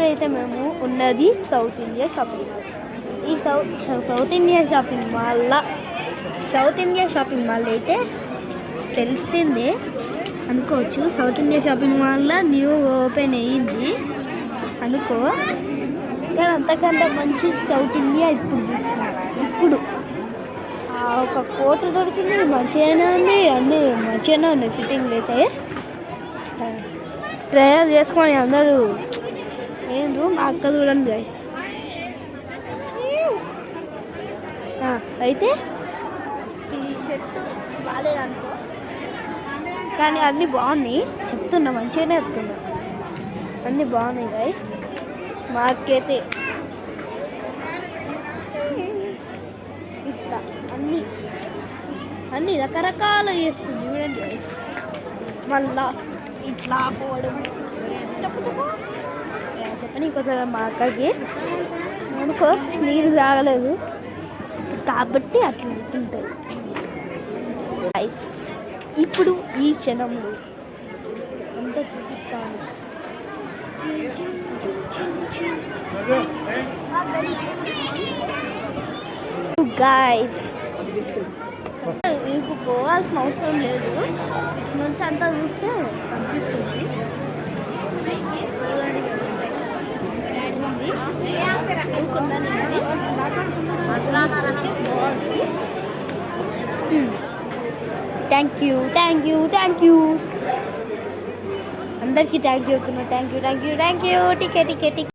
ఇప్పుడైతే మేము ఉన్నది సౌత్ ఇండియా షాపింగ్ మాల్. ఈ సౌత్ ఇండియా షాపింగ్ మాల్ అయితే తెలిసిందే అనుకోవచ్చు. సౌత్ ఇండియా షాపింగ్ మాల్లో న్యూ ఓపెన్ అయ్యింది అనుకో, కానీ అంతకంటే మంచి సౌత్ ఇండియా ఇప్పుడు చూస్తున్నాను. ఇప్పుడు ఒక కోట్ దొరికింది, మంచిగానే ఉంది, అన్నీ మంచిగానే ఉన్నాయి. ఫిట్టింగ్లు అయితే ట్రయల్ చేసుకొని అందరూ ఏంద్రు మా అక్క చూడండి గైస్. అయితే ఈ షర్టు బాగాలేదనుకో, కానీ అన్నీ బాగున్నాయి. చెప్తున్నా, మంచిగానే చెప్తున్నా, అన్నీ బాగున్నాయి గైస్. మాకైతే ఇట్లా అన్నీ రకరకాలు చేస్తుంది చూడండి గైస్. మళ్ళా ఇట్లా పోవడం చెప్పని కొంచెం మా అక్కకి అనుకో నీరు తాగలేదు కాబట్టి అట్లా ఉంటుంది. ఇప్పుడు ఈ క్షణంలో అంతా చూపిస్తాను. గైస్ మీకు పోవాల్సిన అవసరం లేదు, ఇటు నుంచి అంతా చూస్తే కనిపిస్తుంది. థ్యాంక్ యూ అందరికీ థ్యాంక్ యూ చెప్తున్నా. Thank you. టికెట్